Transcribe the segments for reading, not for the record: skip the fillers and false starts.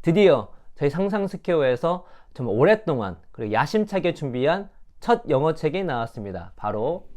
드디어 저희 상상스퀘어에서 정말 오랫동안 그리고 야심차게 준비한 첫 영어 책이 나왔습니다. 바로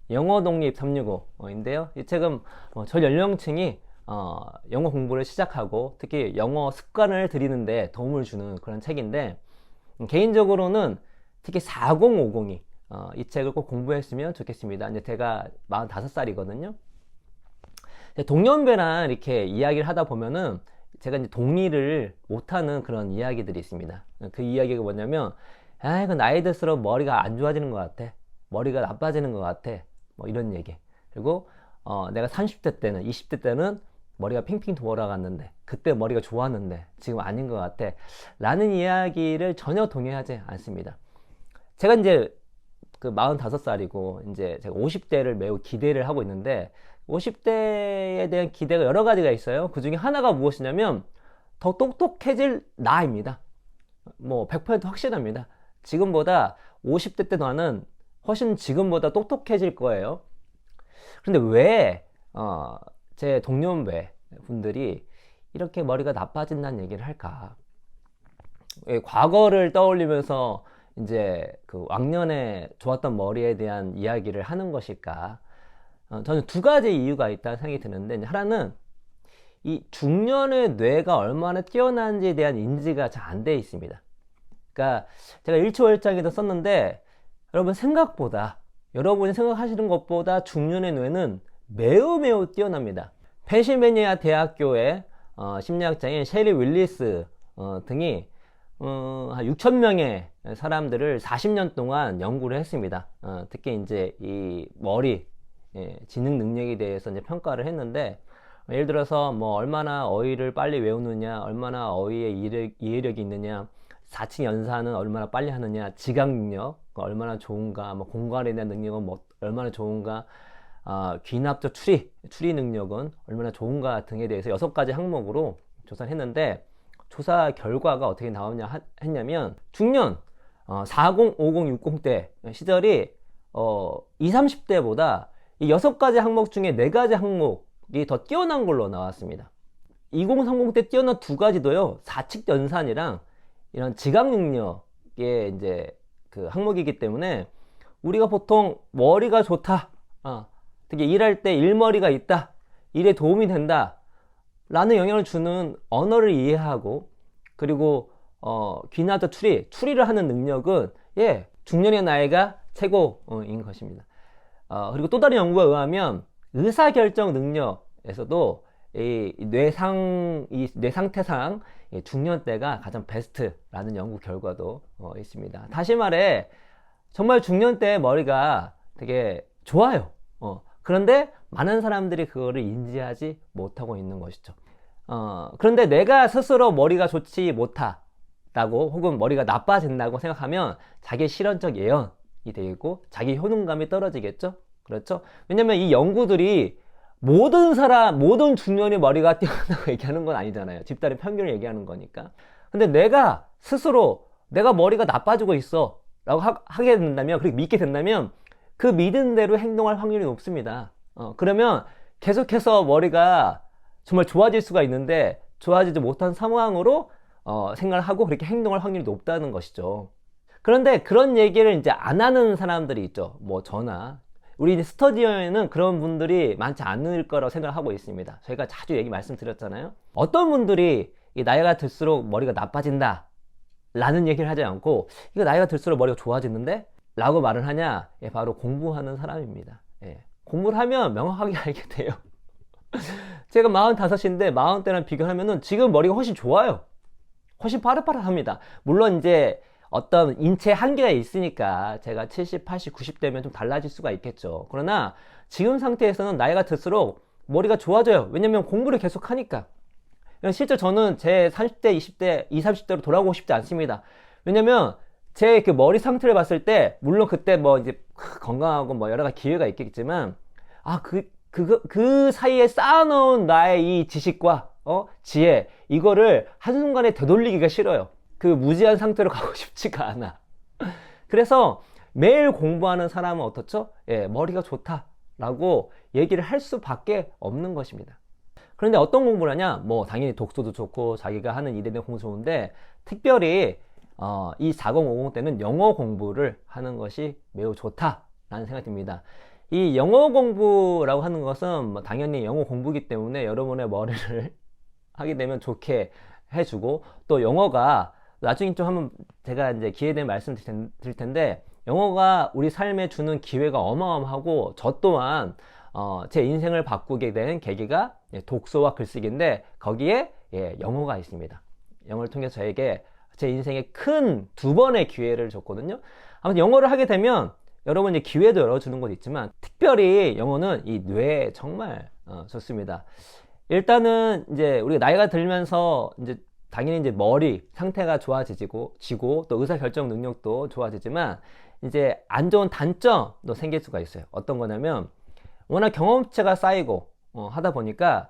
영어 독립 365인데요. 이 책은 전 연령층이 영어 공부를 시작하고 특히 영어 습관을 들이는데 도움을 주는 그런 책인데, 개인적으로는 특히 4050이 이 책을 꼭 공부했으면 좋겠습니다. 이제 제가 45살이거든요. 동년배랑 이렇게 이야기를 하다 보면은 제가 이제 동의를 못하는 그런 이야기들이 있습니다. 그 이야기가 뭐냐면, 그 나이 들수록 머리가 안 좋아지는 것 같아. 머리가 나빠지는 것 같아. 뭐 이런 얘기. 그리고 내가 30대 때는, 20대 때는 머리가 핑핑 돌아갔는데, 그때 머리가 좋았는데 지금 아닌 것 같아. 라는 이야기를 전혀 동의하지 않습니다. 제가 이제 그 45살이고 이제 제가 50대를 매우 기대를 하고 있는데, 50대에 대한 기대가 여러 가지가 있어요. 그 중에 하나가 무엇이냐면 더 똑똑해질 나입니다. 뭐 100% 확실합니다. 지금보다 50대 때 나는 훨씬 지금보다 똑똑해질 거예요. 그런데 왜 제 동년배 분들이 이렇게 머리가 나빠진다는 얘기를 할까? 과거를 떠올리면서 이제 그 왕년에 좋았던 머리에 대한 이야기를 하는 것일까? 저는 두 가지 이유가 있다는 생각이 드는데, 하나는 이 중년의 뇌가 얼마나 뛰어난지에 대한 인지가 잘 안 돼 있습니다. 그러니까 제가 일초월장에도 썼는데, 여러분 생각보다, 여러분이 생각하시는 것보다 중년의 뇌는 매우 뛰어납니다. 펜실베니아 대학교의 심리학자인 셰리 윌리스 등이 한 6,000명의 사람들을 40년 동안 연구를 했습니다. 특히 이제 이 머리 지능 능력에 대해서 이제 평가를 했는데, 예를 들어서 뭐 얼마나 어휘를 빨리 외우느냐, 얼마나 어휘에 이해력이 있느냐, 4층 연산은 얼마나 빨리 하느냐, 지각 능력 얼마나 좋은가, 뭐 공간에 대한 능력은 뭐 얼마나 좋은가, 귀납적 추리 능력은 얼마나 좋은가 등에 대해서 6가지 항목으로 조사를 했는데, 조사 결과가 어떻게 나오냐 했냐면, 중년 40, 50, 60대 시절이 20, 30대보다 이 6가지 항목 중에 4가지 항목이 더 뛰어난 걸로 나왔습니다. 20, 30 때 뛰어난 2가지도요, 4칙 연산이랑 이런 지각 능력의 이제 그 항목이기 때문에, 우리가 보통 머리가 좋다, 특히 일할 때 일머리가 있다, 일에 도움이 된다 라는 영향을 주는 언어를 이해하고, 그리고 귀나더 추리를 하는 능력은 중년의 나이가 최고인 것입니다. 그리고 또 다른 연구에 의하면 의사결정 능력에서도 이 뇌 상태상 중년 때가 가장 베스트라는 연구 결과도 있습니다. 다시 말해, 정말 중년 때 머리가 되게 좋아요. 그런데 많은 사람들이 그거를 인지하지 못하고 있는 것이죠. 그런데 내가 스스로 머리가 좋지 못하다고, 혹은 머리가 나빠진다고 생각하면 자기 실현적 예언이 되고 자기 효능감이 떨어지겠죠? 그렇죠? 왜냐면 이 연구들이 모든 중년의 머리가 뛰어나다고 얘기하는 건 아니잖아요. 집단의 평균을 얘기하는 거니까. 근데 내가 스스로 내가 머리가 나빠지고 있어 라고 하게 된다면, 그렇게 믿게 된다면, 그 믿은 대로 행동할 확률이 높습니다. 그러면 계속해서 머리가 정말 좋아질 수가 있는데, 좋아지지 못한 상황으로 생각을 하고 그렇게 행동할 확률이 높다는 것이죠. 그런데 그런 얘기를 이제 안 하는 사람들이 있죠. 뭐 저나 우리 이제 스터디어에는 그런 분들이 많지 않을 거라고 생각을 하고 있습니다. 저희가 자주 말씀드렸잖아요. 어떤 분들이 이 나이가 들수록 머리가 나빠진다 라는 얘기를 하지 않고, 이거 나이가 들수록 머리가 좋아지는데 라고 말을 하냐? 바로 공부하는 사람입니다. 공부를 하면 명확하게 알게 돼요. 제가 45인데 40대랑 비교하면은 지금 머리가 훨씬 좋아요. 훨씬 파릇파릇합니다. 물론 이제 어떤 인체 한계가 있으니까 제가 70, 80, 90대면 좀 달라질 수가 있겠죠. 그러나 지금 상태에서는 나이가 들수록 머리가 좋아져요. 왜냐면 공부를 계속 하니까. 실제 저는 제 30대, 20대, 20, 30대로 돌아가고 싶지 않습니다. 왜냐면 제 그 머리 상태를 봤을 때, 물론 그때 뭐 이제 건강하고 뭐 여러 가지 기회가 있겠지만, 그 사이에 쌓아놓은 나의 이 지식과 지혜, 이거를 한순간에 되돌리기가 싫어요. 그 무지한 상태로 가고 싶지가 않아. 그래서 매일 공부하는 사람은 어떻죠? 머리가 좋다라고 얘기를 할 수밖에 없는 것입니다. 그런데 어떤 공부를 하냐? 뭐 당연히 독서도 좋고 자기가 하는 일에 대한 공부 좋은데 특별히 이 4050 때는 영어 공부를 하는 것이 매우 좋다라는 생각이 듭니다. 이 영어 공부라고 하는 것은 뭐 당연히 영어 공부이기 때문에 여러분의 머리를 하게 되면 좋게 해주고, 또 영어가 나중에 좀 한번 제가 이제 기회 되면 말씀드릴 텐데, 영어가 우리 삶에 주는 기회가 어마어마하고, 저 또한 제 인생을 바꾸게 된 계기가 독서와 글쓰기인데, 거기에 영어가 있습니다. 영어를 통해서 저에게 제 인생에 큰 2번의 기회를 줬거든요. 아무튼 영어를 하게 되면 여러분 이제 기회도 열어주는 것도 있지만, 특별히 영어는 이 뇌에 정말 좋습니다. 일단은 이제 우리가 나이가 들면서 이제 당연히 이제 머리 상태가 좋아지고 또 의사 결정 능력도 좋아지지만, 이제 안 좋은 단점도 생길 수가 있어요. 어떤 거냐면 워낙 경험치가 쌓이고 하다 보니까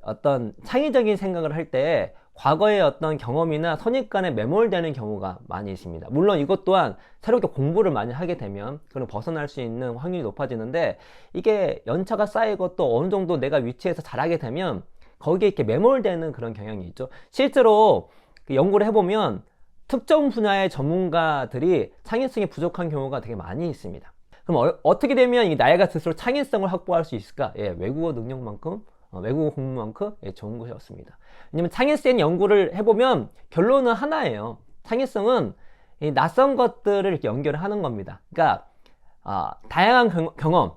어떤 창의적인 생각을 할 때 과거의 어떤 경험이나 선입관에 매몰되는 경우가 많이 있습니다. 물론 이것 또한 새롭게 공부를 많이 하게 되면 그런 벗어날 수 있는 확률이 높아지는데, 이게 연차가 쌓이고 또 어느 정도 내가 위치에서 잘하게 되면 거기에 이렇게 매몰되는 그런 경향이 있죠. 실제로 연구를 해보면 특정 분야의 전문가들이 창의성이 부족한 경우가 되게 많이 있습니다. 그럼 어떻게 되면 이 나이가 들수록 창의성을 확보할 수 있을까? 외국어 능력만큼 외국어 공부만큼 좋은 것이 없습니다. 왜냐면 창의성 연구를 해보면 결론은 하나예요. 창의성은 이 낯선 것들을 이렇게 연결을 하는 겁니다. 그러니까 다양한 경험,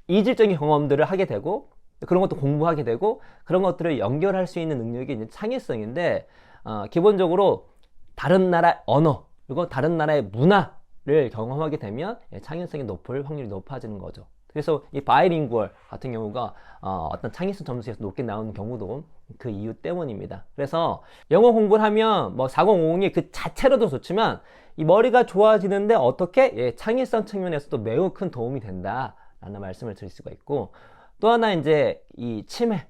이질적인 경험들을 하게 되고, 그런 것도 공부하게 되고, 그런 것들을 연결할 수 있는 능력이 이제 창의성인데, 기본적으로 다른 나라 언어 그리고 다른 나라의 문화를 경험하게 되면 창의성이 높을 확률이 높아지는 거죠. 그래서 이 바이링구얼 같은 경우가 어떤 창의성 점수에서 높게 나오는 경우도 그 이유 때문입니다. 그래서 영어 공부를 하면 뭐 4050이 그 자체로도 좋지만, 이 머리가 좋아지는데 어떻게 창의성 측면에서도 매우 큰 도움이 된다라는 말씀을 드릴 수가 있고, 또 하나 이제 이 치매,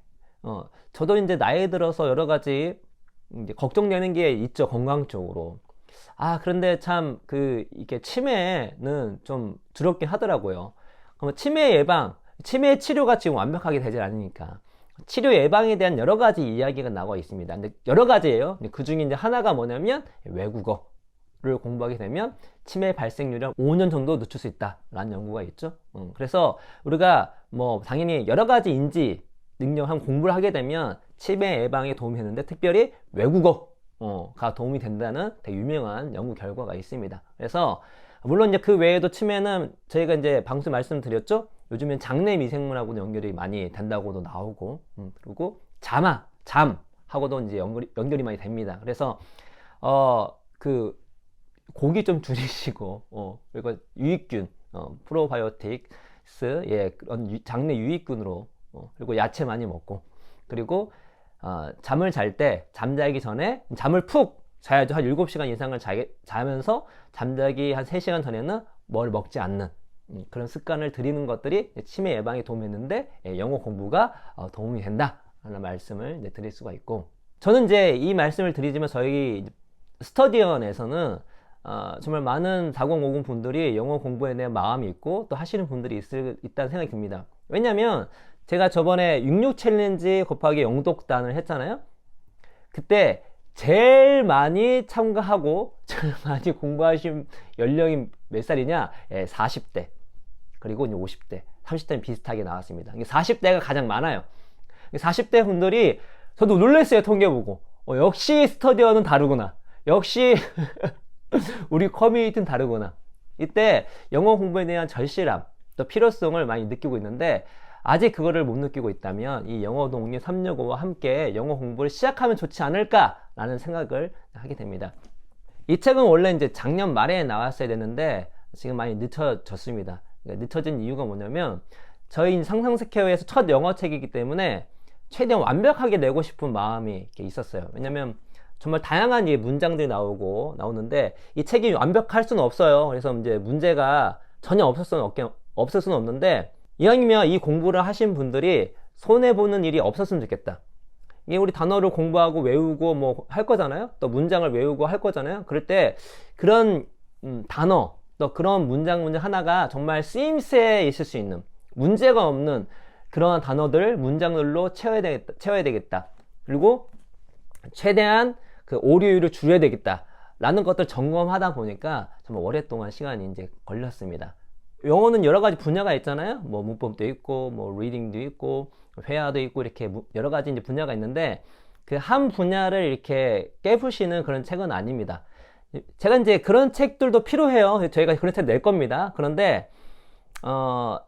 저도 이제 나이 들어서 여러 가지 이제 걱정되는 게 있죠, 건강 쪽으로. 그런데 참 이게 치매는 좀 두렵긴 하더라고요. 그럼 치매 치료가 지금 완벽하게 되지 않으니까 치료 예방에 대한 여러 가지 이야기가 나와 있습니다. 근데 여러 가지예요. 그 중에 이제 하나가 뭐냐면 외국어를 공부하게 되면 치매 발생률을 5년 정도 늦출 수 있다라는 연구가 있죠. 그래서 우리가 뭐 당연히 여러 가지 인지 능력 한 공부를 하게 되면 치매 예방에 도움이 되는데, 특별히 외국어가 도움이 된다는 되게 유명한 연구 결과가 있습니다. 그래서 물론 이제 그 외에도 치매는 저희가 이제 방송 말씀드렸죠. 요즘엔 장내 미생물하고도 연결이 많이 된다고도 나오고, 그리고 잠하고도 이제 연결이 많이 됩니다. 그래서 고기 좀 줄이시고, 그리고 유익균, 프로바이오틱스, 그런 장내 유익균으로, 그리고 야채 많이 먹고, 그리고 잠을 잘 때 잠자기 전에 잠을 푹 자야죠. 한 7시간 이상을 자면서 잠자기 한 3시간 전에는 뭘 먹지 않는 그런 습관을 들이는 것들이 치매 예방에 도움했는데, 영어 공부가 도움이 된다라는 말씀을 드릴 수가 있고, 저는 이제 이 말씀을 드리지만 저희 스터디언에서는 정말 많은 4050 분들이 영어 공부에 대한 마음이 있고 또 하시는 분들이 있다는 생각이 듭니다. 왜냐면 제가 저번에 66 챌린지 곱하기 영독단을 했잖아요. 그때 제일 많이 참가하고 제일 많이 공부하신 연령이 몇 살이냐? 40대, 그리고 이제 50대, 30대는 비슷하게 나왔습니다. 40대가 가장 많아요. 40대 분들이 저도 놀랐어요. 통계 보고. 역시 스터디어는 다르구나. 역시 우리 커뮤니티는 다르구나. 이때 영어 공부에 대한 절실함, 또 필요성을 많이 느끼고 있는데, 아직 그거를 못 느끼고 있다면 이 영어 동기 365와 함께 영어 공부를 시작하면 좋지 않을까라는 생각을 하게 됩니다. 이 책은 원래 이제 작년 말에 나왔어야 되는데 지금 많이 늦춰졌습니다. 늦춰진 이유가 뭐냐면, 저희 상상스퀘어에서 첫 영어 책이기 때문에 최대한 완벽하게 내고 싶은 마음이 있었어요. 왜냐면 정말 다양한 문장들이 나오는데 이 책이 완벽할 수는 없어요. 그래서 이제 문제가 전혀 없을 수는 없는데, 이왕이면 이 공부를 하신 분들이 손해보는 일이 없었으면 좋겠다. 이게 우리 단어를 공부하고 외우고 뭐 할 거잖아요. 또 문장을 외우고 할 거잖아요. 그럴 때 그런 단어, 또 그런 문장 하나가 정말 쓰임새에 있을 수 있는, 문제가 없는 그러한 단어들 문장들로 채워야 되겠다. 그리고 최대한 그 오류율을 줄여야 되겠다. 라는 것들 점검하다 보니까 정말 오랫동안 시간이 이제 걸렸습니다. 영어는 여러 가지 분야가 있잖아요. 뭐 문법도 있고, 뭐 리딩도 있고, 회화도 있고, 이렇게 여러 가지 이제 분야가 있는데, 그 한 분야를 이렇게 깨부시는 그런 책은 아닙니다. 제가 이제 그런 책들도 필요해요. 저희가 그런 책 낼 겁니다. 그런데,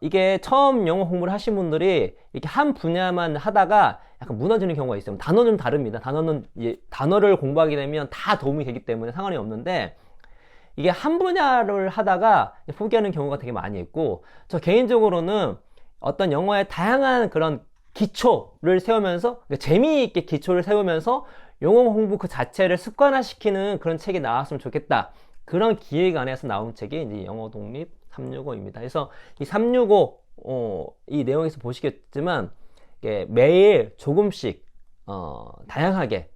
이게 처음 영어 공부를 하신 분들이 이렇게 한 분야만 하다가 약간 무너지는 경우가 있어요. 단어는 다릅니다. 단어는 이제 단어를 공부하게 되면 다 도움이 되기 때문에 상관이 없는데, 이게 한 분야를 하다가 포기하는 경우가 되게 많이 있고, 저 개인적으로는 어떤 영어의 다양한 그런 기초를 세우면서, 그러니까 재미있게 기초를 세우면서 영어 공부 그 자체를 습관화시키는 그런 책이 나왔으면 좋겠다. 그런 기획안에서 나온 책이 이제 영어 독립 365입니다. 그래서 이 365, 이 내용에서 보시겠지만, 매일 조금씩, 다양하게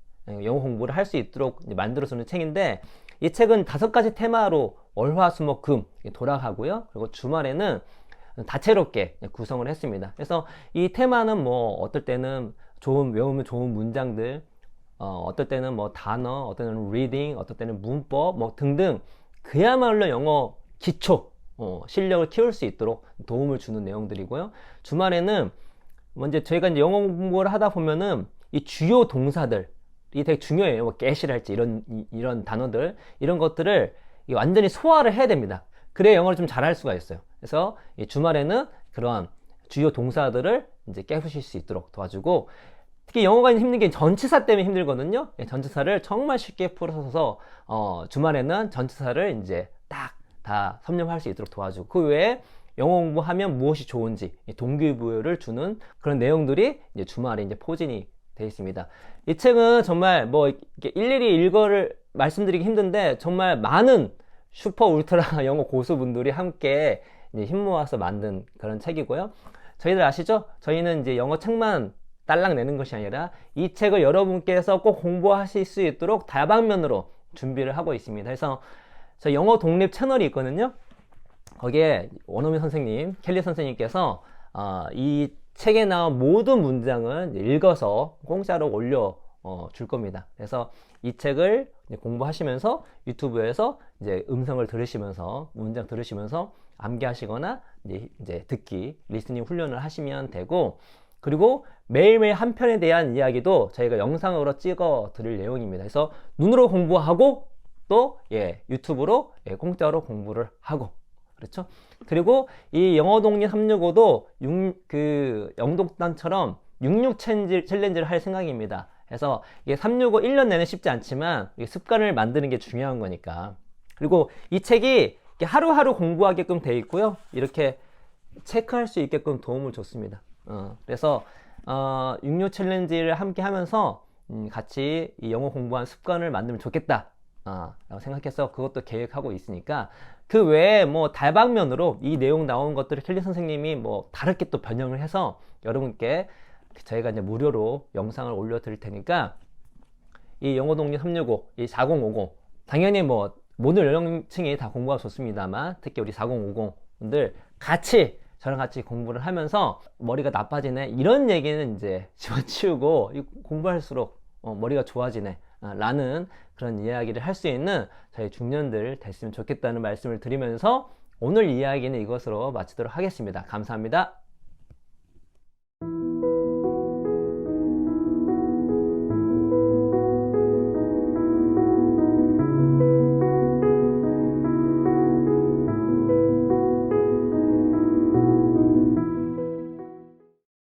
영어 공부를 할 수 있도록 만들어주는 책인데, 이 책은 5가지 테마로 월화수목금 돌아가고요. 그리고 주말에는 다채롭게 구성을 했습니다. 그래서 이 테마는 뭐 어떨 때는 외우면 좋은 문장들, 어떨 때는 뭐 단어, 어떨 때는 reading, 어떨 때는 문법 뭐 등등 그야말로 영어 기초 실력을 키울 수 있도록 도움을 주는 내용들이고요. 주말에는 먼저 저희가 이제 영어 공부를 하다 보면은 이 주요 동사들 이 되게 중요해요. 뭐 get이랄지 이런 단어들 이런 것들을 완전히 소화를 해야 됩니다. 그래야 영어를 좀 잘할 수가 있어요. 그래서 이 주말에는 그런 주요 동사들을 이제 깨부실 수 있도록 도와주고, 특히 영어가 힘든 게 전치사 때문에 힘들거든요. 전치사를 정말 쉽게 풀어서 주말에는 전치사를 이제 딱 다 섭렵할 수 있도록 도와주고, 그 외에 영어 공부하면 무엇이 좋은지 동기부여를 주는 그런 내용들이 이제 주말에 이제 포진이 되어 있습니다. 이 책은 정말 뭐 이렇게 일일이 읽어를 말씀드리기 힘든데 정말 많은 슈퍼 울트라 영어 고수분들이 함께 이제 힘 모아서 만든 그런 책이고요. 저희들 아시죠? 저희는 이제 영어 책만 딸랑 내는 것이 아니라 이 책을 여러분께서 꼭 공부하실 수 있도록 다방면으로 준비를 하고 있습니다. 그래서 저 영어 독립 채널이 있거든요. 거기에 원어민 선생님, 켈리 선생님께서 이 책에 나온 모든 문장을 읽어서 공짜로 올려 줄 겁니다. 그래서 이 책을 공부하시면서 유튜브에서 이제 음성을 들으시면서 문장 들으시면서 암기하시거나 이제 듣기, 리스닝 훈련을 하시면 되고, 그리고 매일매일 한 편에 대한 이야기도 저희가 영상으로 찍어 드릴 내용입니다. 그래서 눈으로 공부하고 또 유튜브로 공짜로 공부를 하고, 그렇죠? 그리고 이 영어 독립 365도 그 영독단처럼 66 챌린지를 할 생각입니다. 그래서 이게 365 1년 내내 쉽지 않지만 습관을 만드는 게 중요한 거니까. 그리고 이 책이 하루하루 공부하게끔 되어 있고요. 이렇게 체크할 수 있게끔 도움을 줬습니다. 그래서 66 챌린지를 함께 하면서 같이 이 영어 공부한 습관을 만들면 좋겠다 라고 생각해서 그것도 계획하고 있으니까, 그 외에 뭐 다방면으로 이 내용 나온 것들을 켈리 선생님이 뭐 다르게 또 변형을 해서 여러분께 저희가 이제 무료로 영상을 올려 드릴 테니까, 이 영어 독립 365, 이 4050 당연히 뭐 모든 연령층이 다 공부가 좋습니다만 특히 우리 4050 분들 저랑 같이 공부를 하면서 머리가 나빠지네 이런 얘기는 이제 집어치우고 공부할수록 머리가 좋아지네 라는 그런 이야기를 할 수 있는 저희 중년들 됐으면 좋겠다는 말씀을 드리면서 오늘 이야기는 이것으로 마치도록 하겠습니다. 감사합니다.